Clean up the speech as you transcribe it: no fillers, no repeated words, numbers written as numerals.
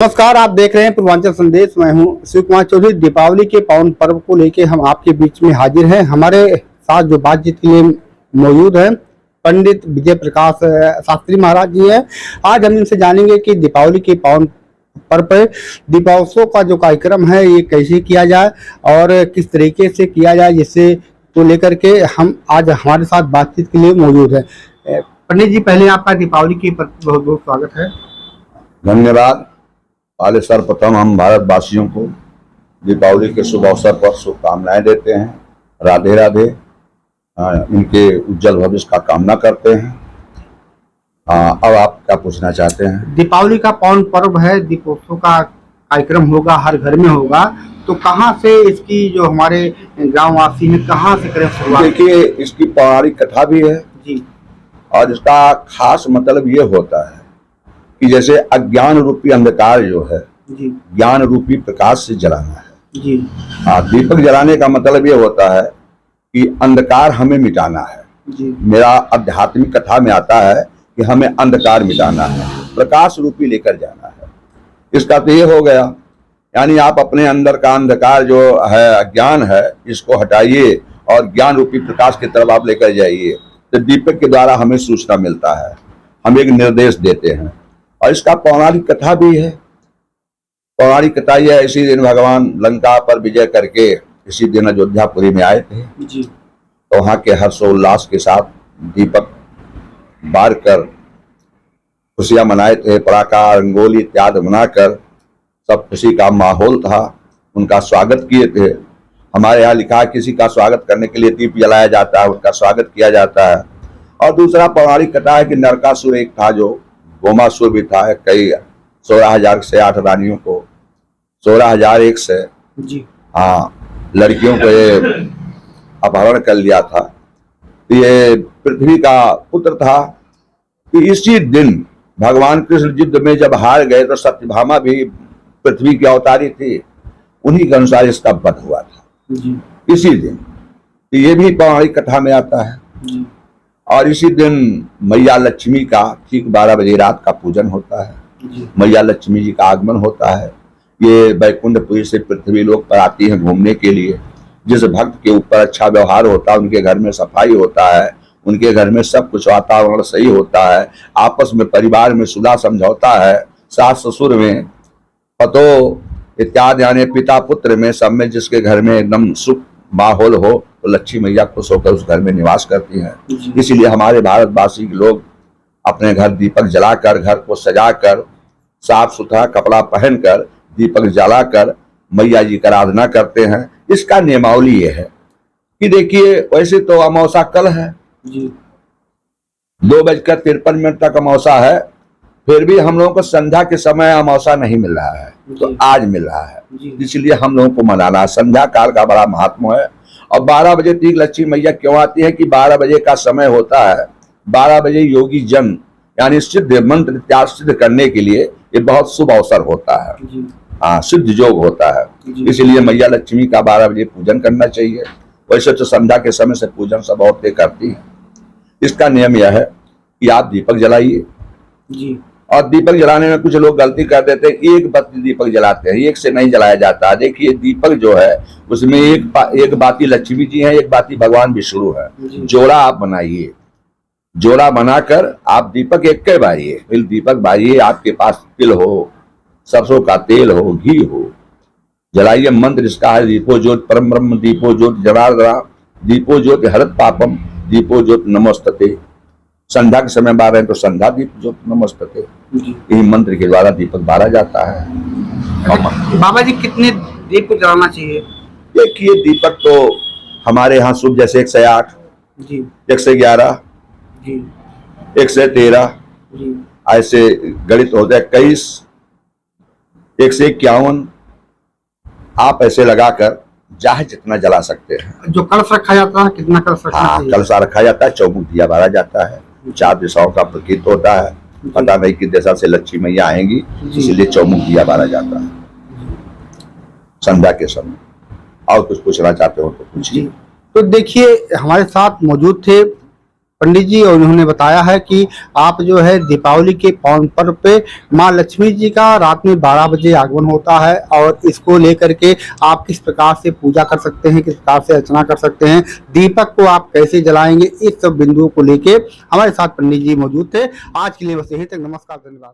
नमस्कार, आप देख रहे हैं पूर्वांचल संदेश। मैं हूं शिव कुमार चौधरी। दीपावली के पावन पर्व को लेकर हम आपके बीच में हाजिर हैं। हमारे साथ जो बातचीत के लिए मौजूद हैं पंडित विजय प्रकाश शास्त्री महाराज जी हैं। आज हम इनसे जानेंगे कि दीपावली के पावन पर्व पर दीपोत्सव का जो कार्यक्रम है ये कैसे किया जाए और किस तरीके से किया जाए, जिससे को लेकर के हम आज हमारे साथ बातचीत के लिए मौजूद है। पंडित जी, पहले आपका दीपावली के पर्व बहुत बहुत स्वागत है। धन्यवाद। पहले सर्वप्रथम हम भारतवासियों को दीपावली के शुभ अवसर पर शुभकामनाएं देते हैं। राधे राधे। इनके उज्जवल भविष्य का कामना करते हैं। अब आप क्या पूछना चाहते हैं? दीपावली का पावन पर्व है, दीपोत्सव का कार्यक्रम होगा, हर घर में होगा, तो कहाँ से इसकी जो हमारे ग्रामवासी हैं कहाँ से करें शुरुआत? देखिए, इसकी पौराणिक कथा भी है जी, और इसका खास मतलब ये होता है कि जैसे अज्ञान रूपी अंधकार जो है जी, ज्ञान रूपी प्रकाश से जलाना है जी। दीपक जलाने का मतलब ये होता है कि अंधकार हमें मिटाना है जी। मेरा आध्यात्मिक कथा में आता है कि हमें अंधकार मिटाना है, प्रकाश रूपी लेकर जाना है। इसका तो ये हो गया, यानी आप अपने अंदर का अंधकार जो है, अज्ञान है, इसको हटाइए और ज्ञान रूपी प्रकाश की तरफ आप लेकर जाइए। तो दीपक के द्वारा हमें सूचना मिलता है, हम एक निर्देश देते हैं। और इसका पौराणिक कथा भी है। पौराणिक कथा यह है, इसी दिन भगवान लंका पर विजय करके इसी दिन अयोध्यापुरी में आए थे जी। तो वहाँ के हर्षोल्लास के साथ दीपक बार कर खुशियां मनाए थे। पटाखा रंगोली इत्यादि बनाकर सब खुशी का माहौल था। उनका स्वागत किए थे। हमारे यहाँ लिखा है किसी का स्वागत करने के लिए दीप जलाया जाता है, उनका स्वागत किया जाता है। और दूसरा पौराणिक कथा है कि नरकासुर एक था, जो गोमासुर भी था। कई 16,000 से 8 रानियों को 16,001 से जी, लड़कियों को ये अपहरण कर लिया था। ये पृथ्वी का पुत्र था। कि इसी दिन भगवान कृष्ण युद्ध में जब हार गए तो सत्यभामा भी पृथ्वी की अवतारी थी, उन्हीं के अनुसार इसका वध हुआ था जी, इसी दिन। ये भी पौराणिक कथा में आता है जी। और इसी दिन मैया लक्ष्मी का ठीक 12 बजे रात का पूजन होता है। मैया लक्ष्मी जी का आगमन होता है। ये वैकुंठपुरी से पृथ्वी लोक पर आती हैं घूमने के लिए। जिस भक्त के ऊपर अच्छा व्यवहार होता है, उनके घर में सफाई होता है, उनके घर में सब कुछ वातावरण सही होता है, आपस में परिवार में सुलह समझौता है, सास ससुर में, पतो इत्यादि, यानी पिता पुत्र में, सब में जिसके घर में एकदम सुख माहौल हो तो लक्ष्मी मैया खुश होकर उस घर में निवास करती हैं। इसीलिए हमारे भारतवासी लोग अपने घर दीपक जलाकर, घर को सजाकर, साफ सुथरा कपड़ा पहनकर, दीपक जलाकर मैया जी की आराधना करते हैं। इसका नियमावली ये है कि देखिए, वैसे तो अमावस्या कल है जी, 2:53 तक अमावस्या है, फिर भी हम लोगों को संध्या के समय अमावस्या नहीं मिल रहा है, तो आज मिल रहा है। इसलिए हम लोगों को मनाना है। संध्या काल का बड़ा महात्मा है। और 12 बजे ठीक लक्ष्मी मैया क्यों आती है कि 12 बजे का समय होता है। 12 बजे योगी जन यानी सिद्ध मंत्र इत्यादि सिद्ध करने के लिए ये बहुत शुभ अवसर होता है। सिद्ध योग होता है। इसलिए मैया लक्ष्मी का 12 बजे पूजन करना चाहिए। वैसे तो संध्या के समय से पूजन सब औरतें करती हैं। इसका नियम यह है कि आप दीपक जलाइए जी। और दीपक जलाने में कुछ लोग गलती कर देते हैं, एक बत्ती दीपक जलाते हैं, एक से नहीं जलाया जाता। देखिए, दीपक जो है उसमें एक बाती लक्ष्मी जी है, एक बाती भगवान विष्णु है। जोड़ा आप बनाइए, जोड़ा बनाकर आप दीपक एक के बारिए, फिर दीपक बारिए। आपके पास तिल हो, सरसों का तेल हो, घी हो, जलाइए। मंत्र इसका है, दीपो ज्योत परम ब्रह्म, दीपो ज्योत जनार्दना, दीपो ज्योत हरत पापम, दीपो ज्योत नमस्तते। संध्या के समय बार रहे तो संध्या दीप ज्योत नमस्तते, यही मंत्र के द्वारा दीपक बारा जाता है। बाबा जी, कितने दीप जलाना चाहिए? देखिए, दीपक तो हमारे यहाँ शुभ जैसे 108 जी, 111 जी, 113 जी, ऐसे गणित होते हैं। 21 151 आप ऐसे लगाकर चाहे जितना जला सकते हैं। जो कलश रखा जाता है, कितना कलश रखना चाहिए? कलशा रखा जाता है, चौमुख दिया बारा जाता है, 4 दिशाओं का प्रतीक होता है। पता नहीं किस दिशा से लक्ष्मी मैया आएंगी, इसलिए चौमुख दिया बारा जाता है संध्या के समय। और कुछ पूछना चाहते हो तो पूछिए। तो देखिए, हमारे साथ मौजूद थे पंडित जी और उन्होंने बताया है कि आप जो है दीपावली के पावन पर्व पे माँ लक्ष्मी जी का रात में 12 बजे आगमन होता है और इसको लेकर के आप किस प्रकार से पूजा कर सकते हैं, किस प्रकार से अर्चना कर सकते हैं, दीपक को आप कैसे जलाएंगे, इस सब बिंदुओं को लेके हमारे साथ पंडित जी मौजूद थे। आज के लिए बस यही तक। नमस्कार, धन्यवाद।